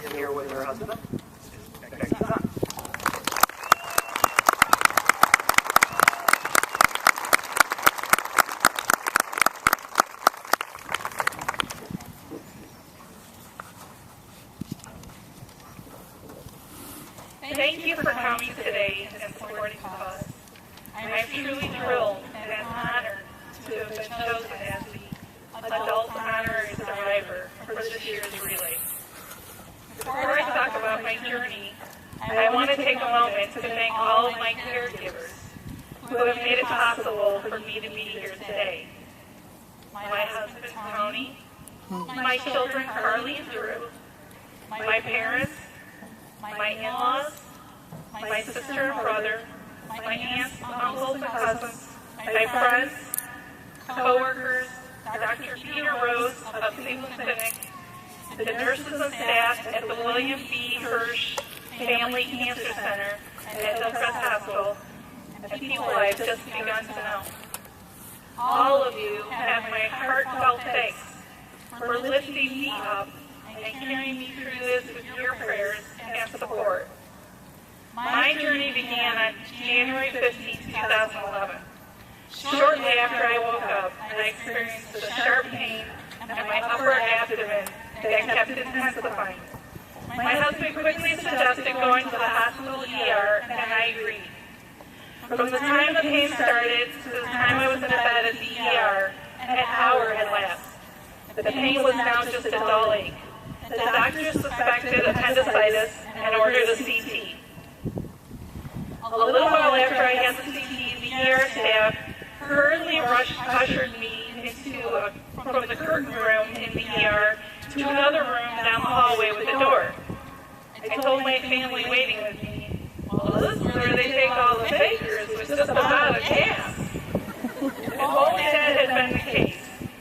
Here with her husband, Becky Zunt. Thank you for coming today and supporting us. I am truly thrilled and honored to have been chosen as the adult honorary survivor for this year's relay. Before I talk about my journey, I want to take a moment to thank all of my caregivers who have made it possible for me to be here today. My husband, Tony, my children, Carly and Drew, my parents, my in-laws, my sister and brother, my aunts, uncles, and cousins, my friends, co-workers, Dr. Peter Rose of Cleveland Clinic, the nurses and staff at the William B. Hirsch Family Cancer Center at Hillcrest Hospital, and people I've just begun to know. All of you have my heartfelt thanks for lifting me up and carrying me through this with your prayers and support. My journey began on January 15, 2011. Shortly after I woke up, I experienced a sharp pain in my upper abdomen that kept intensifying. My husband quickly suggested going to the hospital ER, and I agreed. From the time the pain started to the time I was in bed at the ER, an hour had lapsed. The pain was now just a dull ache. The doctor suspected appendicitis and ordered a CT. A little while after I had the CT, the ER staff hurriedly ushered me from the curtain room in the ER to another room down the hallway with a door. I told my family waiting with me, well, this is where they take all the fakers, which is just about a gas. If only that had been the case.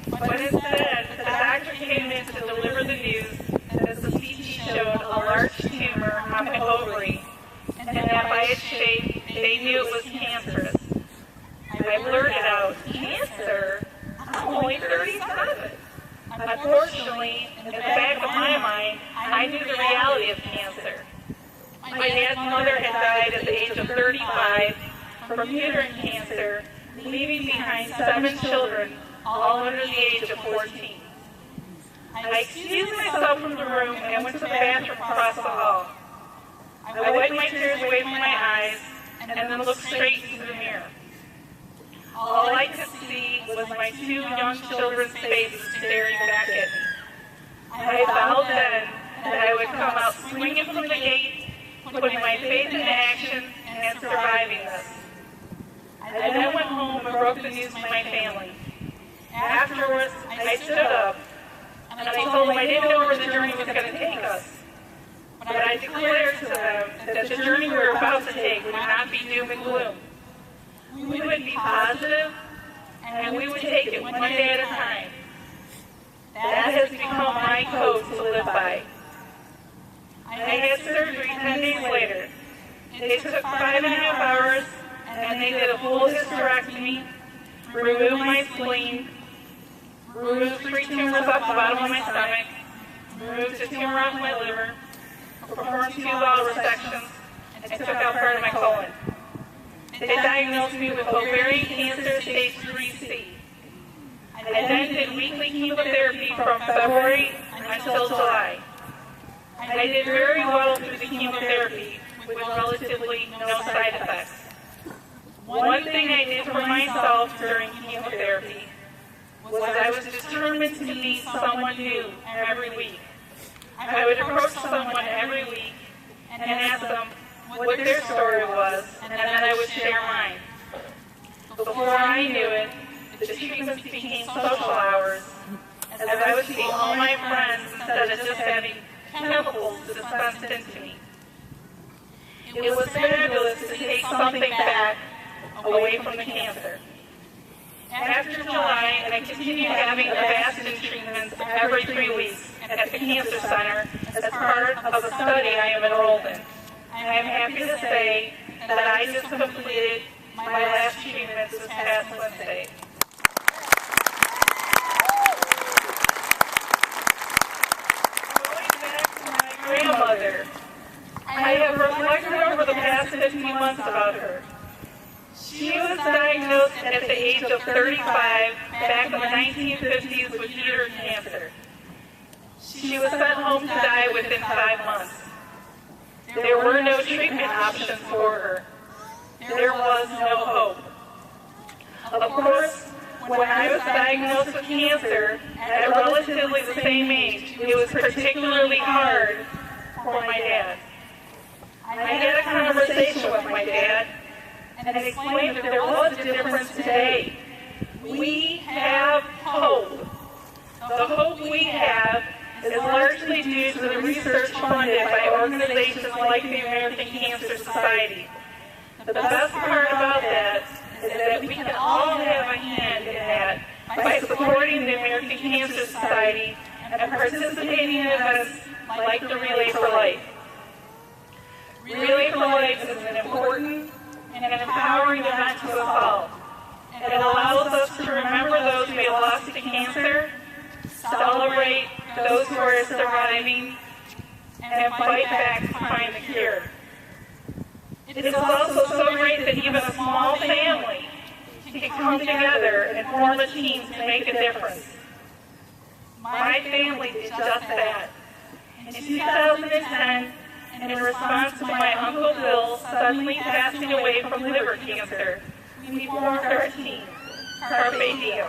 But instead, the doctor came in to deliver the news that the CT showed a large tumor on my ovary, and that by its shape, they knew it was cancerous. I blurted out, "Cancer? I'm only 37. Unfortunately, in the back of my mind, I knew the reality of cancer. My dad's mother had died at the age of 35 from uterine cancer, leaving behind 7 children, all under the age of 14. I excused myself from the room and went to the bathroom across the hall. I wiped my tears away from my eyes and then looked straight into the mirror. All I could see was my 2 young children's faces staring back at me. I vowed then that I would come out swinging from the gate, putting my faith into action, and surviving this. I then went home and broke the news to my family. Afterwards, I stood up and I told them I didn't know where the journey was going to take us. But I declared to them that the journey we were about to take would not be doom and gloom. We would be positive, and we would take it one day at a time. That has become my code to live by. I had surgery 10 days later. It took 5.5 hours, and they did a full hysterectomy, removed my spleen, removed 3 tumors off the bottom of my stomach, removed a tumor off my liver, performed 2 bowel resections, and took out part of my colon. They diagnosed me with ovarian cancer stage 3C. I then did weekly chemotherapy from February until July. I did very well through the chemotherapy with relatively no side effects. One thing I did for myself during chemotherapy was I was determined to meet someone new every week. I would approach someone every week and ask them what their story was, and then I would share mine. Before I knew it, the treatments became social hours, as I would see all my friends instead of just having chemicals dispensed into me. It was fabulous to take something back away from the cancer. After July, I continued having Avastin treatments every 3 weeks at the Cancer Center as part of a study I am enrolled in. I am happy to say that I just completed my last treatments this past Wednesday. Going back to my grandmother, I have reflected over the past 15 months about her. She was diagnosed at the age of 35 back in the 1950s with uterine cancer. She was sent home to die within 5 months. There were no treatment options for her. There was no hope. Of course, when I was diagnosed with cancer at relatively the same age, it was particularly hard for my dad. I had a conversation with my dad and explained that there was a difference today. We have hope. The hope we have is largely due to the research funded by organizations like the American Cancer Society. The best part about that is that we can all have a hand in that by supporting the American Cancer Society and participating in events like the Relay for Life. Relay for Life is an important and an empowering event to us all. It allows us to remember those we lost to cancer, celebrate those who are surviving, and fight back to find the cure. It is also so great that even a small family can come together and form a team to make a difference. My family did just that. In 2010, and in response to my Uncle Bill suddenly passing away from liver cancer, we formed our team, Carpe Diem.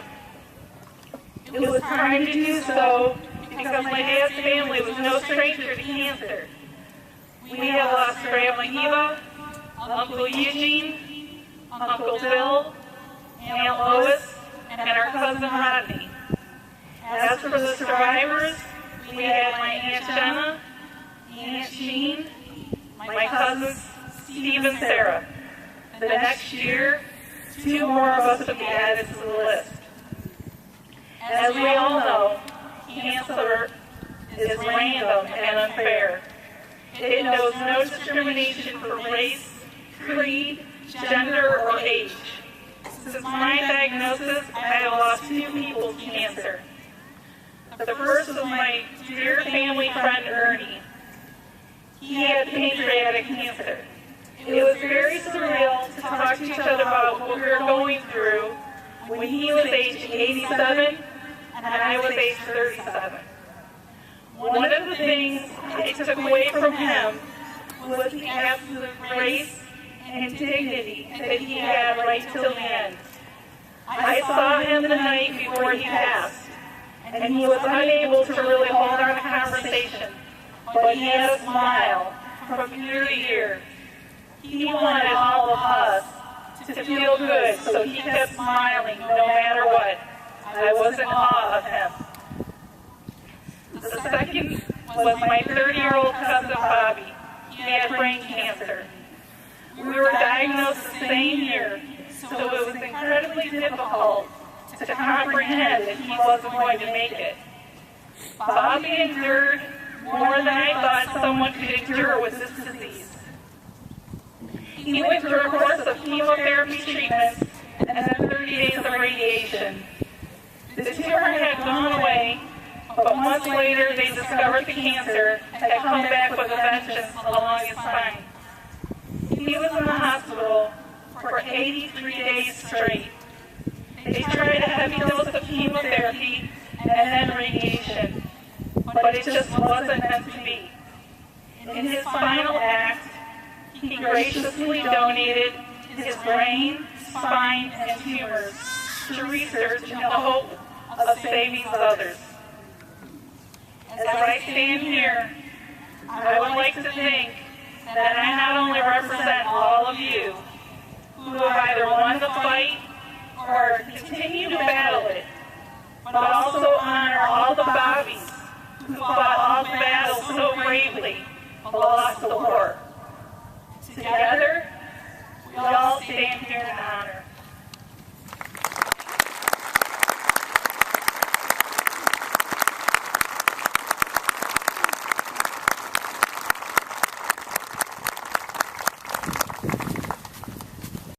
It was time to do so because my dad's family was no stranger to cancer. We had lost Grandma Eva, Uncle Eugene, Uncle Bill, Aunt Lois, and our cousin Rodney. As for the survivors, we had my Aunt Jenna, Aunt Jean, my cousins Steve and Sarah. The next year, 2 more of us would be added to the list. As we all know, cancer is random and unfair. It knows no discrimination for race, creed, gender, or age. Since my diagnosis, I have lost 2 people to cancer. The first was my dear family friend Ernie. He had pancreatic cancer. It was very surreal to talk to each other about what we were going through when he was age 87 and I was age 37. One of the things I took away from him was the absolute grace and dignity that he had right till the end. I saw him the night before he passed, and he was unable to really hold on a conversation, but he had a smile from ear to ear. He wanted all of us to feel good, so he kept smiling no matter what. I was in awe of him. The second was my 30-year-old cousin Bobby. He had brain cancer. We were diagnosed the same year, so it was incredibly difficult to comprehend that he wasn't going to make it. Bobby endured more than I thought someone could endure with this disease. He went through a course of chemotherapy treatments and then 30 days of radiation. The tumor had gone away, but months later they discovered the cancer had come back with a vengeance along his spine. He was in the hospital for 83 days straight. They tried a heavy dose of chemotherapy and then radiation, but it just wasn't meant to be. In his final act, he graciously donated his brain, spine, and tumors to research in the hope of saving others. As I stand here, I would like to think that I not only represent all of you who have either won the fight or continue to battle it, but also honor all the Bobbies who fought all the battles so bravely but lost the war. Together, we all stand here in honor.